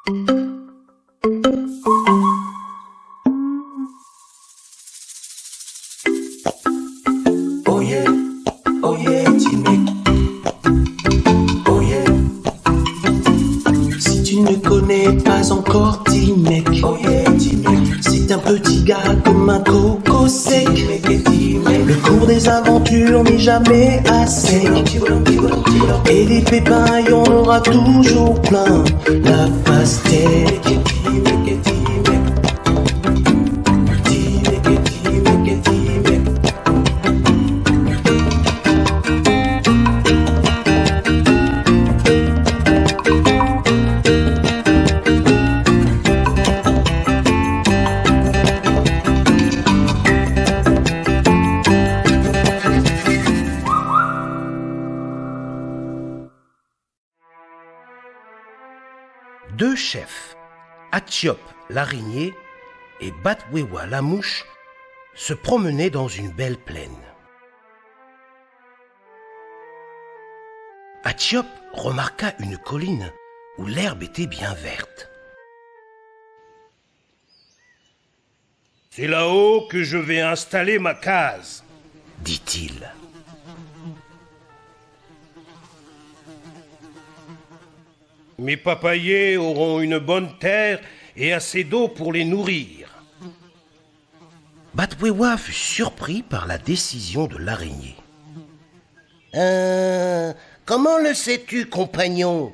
Oh yeah, petit mec. Oh yeah. Si tu ne connais pas encore petit mec, oh yeah, petit mec. C'est un petit gars comme un coco sec. Le cours des aventures n'est jamais assez. Et des pépins, y en aura toujours plein. La pastèque. Deux chefs, Hatchiop l'araignée et Batwewa la mouche, se promenaient dans une belle plaine. Hatchiop remarqua une colline où l'herbe était bien verte. « C'est là-haut que je vais installer ma case, » dit-il. Mes papayers auront une bonne terre et assez d'eau pour les nourrir. Batwewa fut surpris par la décision de l'araignée. Comment le sais-tu, compagnon?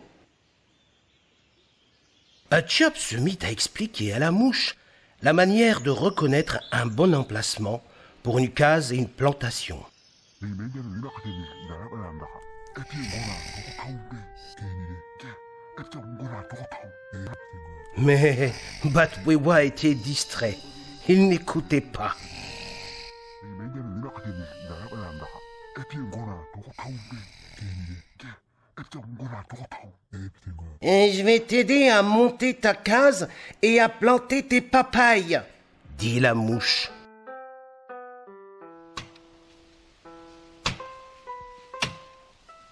Hatchiop se mit à expliquer à la mouche la manière de reconnaître un bon emplacement pour une case et une plantation. Mais Batwewa était distrait. Il n'écoutait pas. Je vais t'aider à monter ta case et à planter tes papayes, dit la mouche.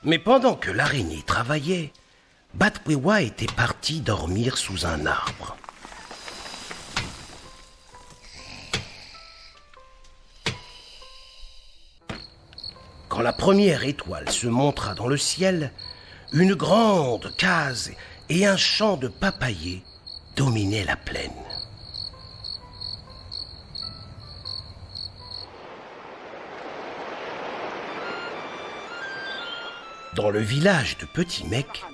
Mais pendant que l'araignée travaillait, Batwewa était parti dormir sous un arbre. Quand la première étoile se montra dans le ciel, une grande case et un champ de papayers dominaient la plaine. Dans le village de Petit Mec,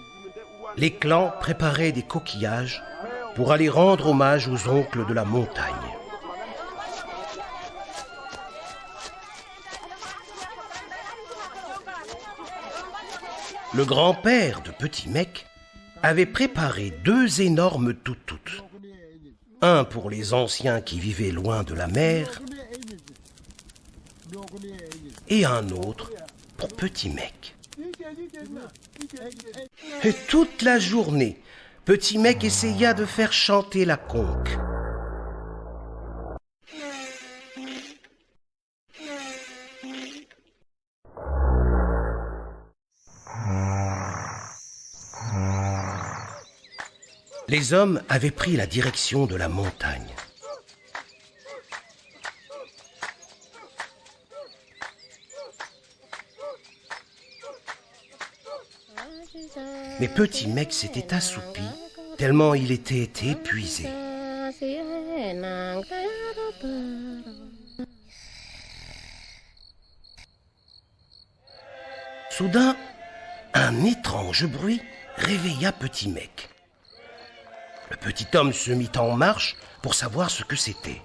les clans préparaient des coquillages pour aller rendre hommage aux oncles de la montagne. Le grand-père de Petit Mec avait préparé deux énormes toutous. Un pour les anciens qui vivaient loin de la mer et un autre pour Petit Mec. Et toute la journée, Petit Mec essaya de faire chanter la conque. Les hommes avaient pris la direction de la montagne. Mais Petit Mec s'était assoupi tellement il était épuisé. Soudain, un étrange bruit réveilla Petit Mec. Le petit homme se mit en marche pour savoir ce que c'était.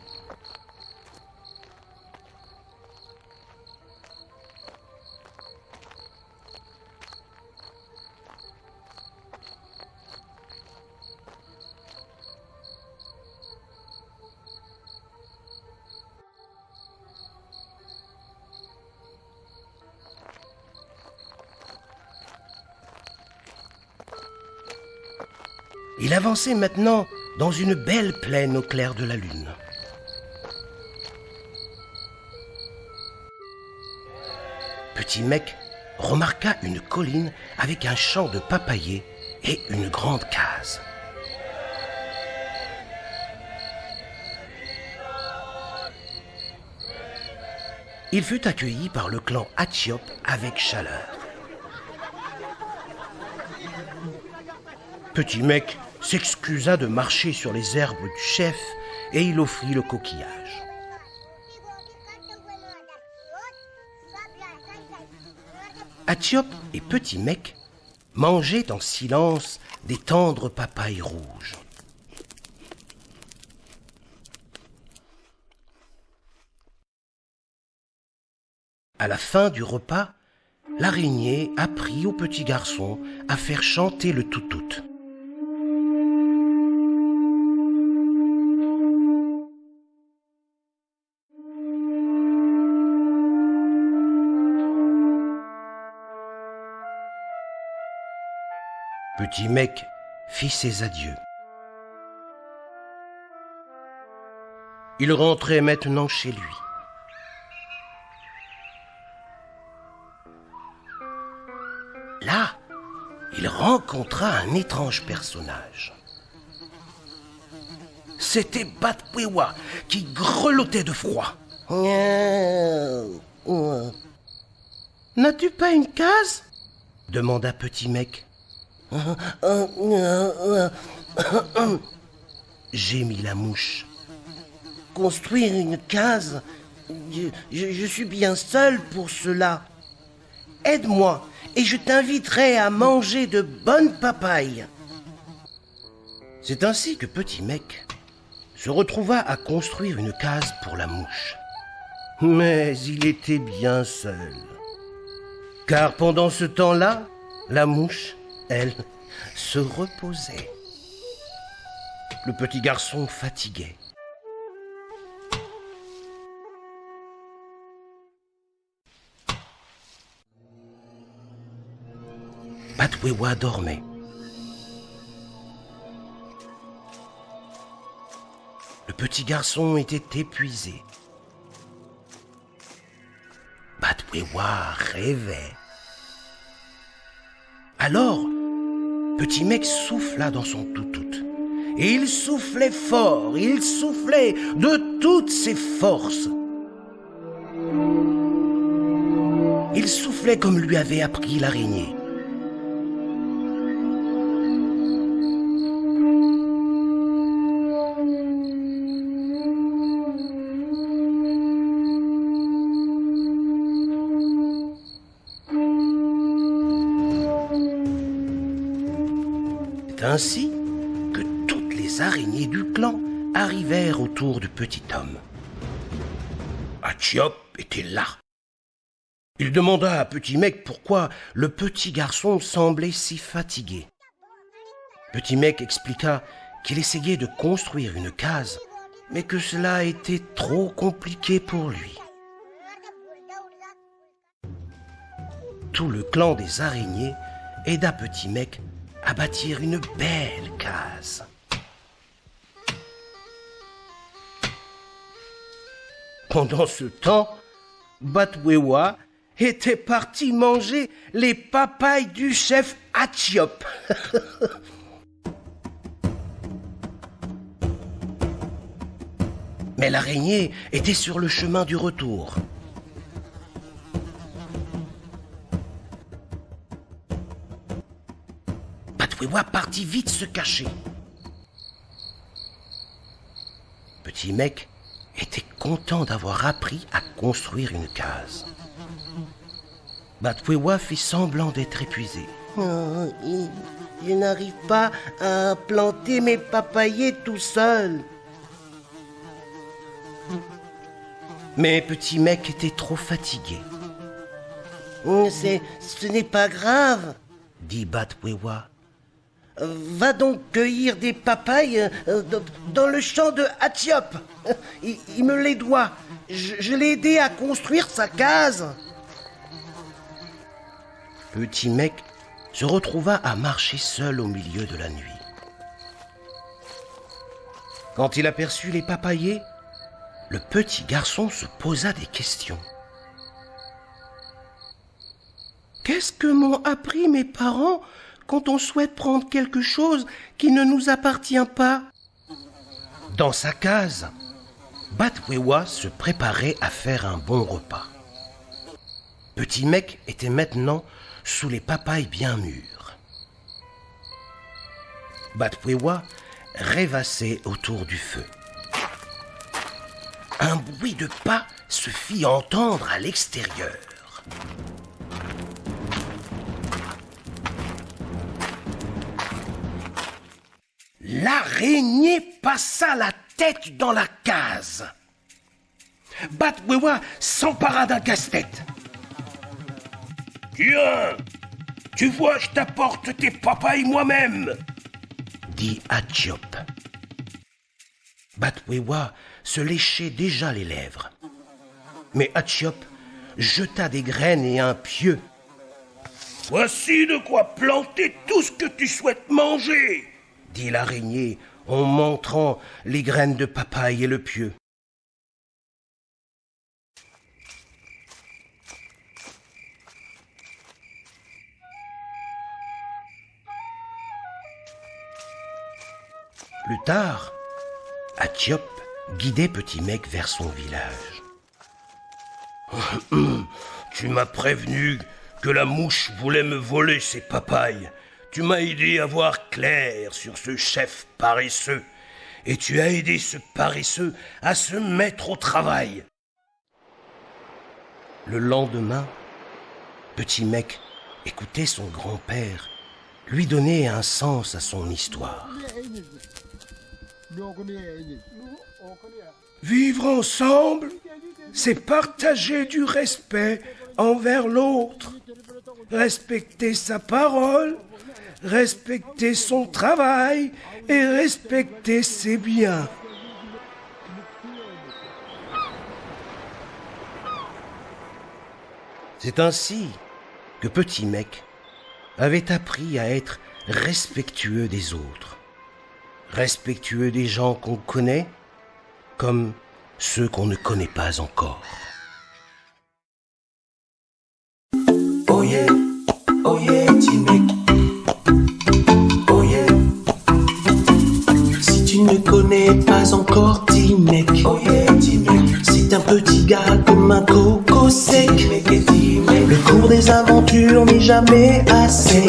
Il avançait maintenant dans une belle plaine au clair de la lune. Petit Mec remarqua une colline avec un champ de papayers et une grande case. il fut accueilli par le clan Hatchiop avec chaleur. Petit Mec s'excusa de marcher sur les herbes du chef et il offrit le coquillage. Hatchiop et Petit Mec mangeaient en silence des tendres papayes rouges. À la fin du repas, l'araignée apprit au petit garçon à faire chanter le toutout. Petit Mec fit ses adieux. Il rentrait maintenant chez lui. Là, il rencontra un étrange personnage. C'était Batwewa qui grelottait de froid. « N'as-tu pas une case ?» demanda Petit Mec. Gémit la mouche. Construire une case, je suis bien seul pour cela. Aide-moi et je t'inviterai à manger de bonnes papayes. C'est ainsi que Petit Mec se retrouva à construire une case pour la mouche. Mais il était bien seul. Car pendant ce temps-là, la mouche, elle, se reposait. Le petit garçon fatiguait. Batwewa dormait. Le petit garçon était épuisé. Batwewa rêvait. Alors, Petit Mec souffla dans son toutout. Et il soufflait fort, il soufflait de toutes ses forces. Il soufflait comme lui avait appris l'araignée. C'est ainsi que toutes les araignées du clan arrivèrent autour du petit homme. Hatchiop était là. Il demanda à Petit Mec pourquoi le petit garçon semblait si fatigué. Petit Mec expliqua qu'il essayait de construire une case, mais que cela était trop compliqué pour lui. Tout le clan des araignées aida Petit Mec à bâtir une belle case. Pendant ce temps, Batwewa était parti manger les papayes du chef Hatchiop. Mais l'araignée était sur le chemin du retour. Batwewa partit vite se cacher. Petit Mec était content d'avoir appris à construire une case. Batwewa fit semblant d'être épuisé. Je n'arrive pas à planter mes papayers tout seul. Mais Petit Mec était trop fatigué. Ce n'est pas grave, dit Batwewa. Va donc cueillir des papayes dans le champ de Hatchiop. Il me les doit. Je l'ai aidé à construire sa case. Petit Mec se retrouva à marcher seul au milieu de la nuit. Quand il aperçut les papayers, le petit garçon se posa des questions. Qu'est-ce que m'ont appris mes parents quand on souhaite prendre quelque chose qui ne nous appartient pas? Dans sa case, Batwewa se préparait à faire un bon repas. Petit Mec était maintenant sous les papayes bien mûres. Batwewa rêvassait autour du feu. Un bruit de pas se fit entendre à l'extérieur. L'araignée passa la tête dans la case. Batwewa s'empara d'un casse-tête. « Tiens, tu vois, je t'apporte tes papayes moi-même !» dit Hatchop. Batwewa se léchait déjà les lèvres. Mais Hatchop jeta des graines et un pieu. « Voici de quoi planter tout ce que tu souhaites manger !» dit l'araignée en montrant les graines de papaye et le pieu. Plus tard, Hatchop guidait Petit Mec vers son village. « Tu m'as prévenu que la mouche voulait me voler ses papayes. Tu m'as aidé à voir clair sur ce chef paresseux. Et tu as aidé ce paresseux à se mettre au travail. » Le lendemain, Petit Mec écoutait son grand-père lui donner un sens à son histoire. Vivre ensemble, c'est partager du respect envers l'autre, respecter sa parole, respecter son travail et respecter ses biens. C'est ainsi que Petit Mec avait appris à être respectueux des autres, respectueux des gens qu'on connaît comme ceux qu'on ne connaît pas encore. Oh yeah, petit mec. Oh yeah. Si tu ne connais pas encore petit mec. Oh yeah, petit mec. C'est un petit gars comme un coco sec. Le cours des aventures n'est jamais assez.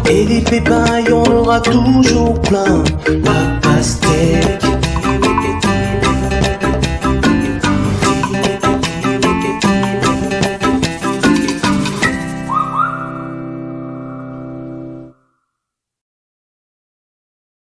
Et des pépins, il y en aura toujours plein. La pastèque.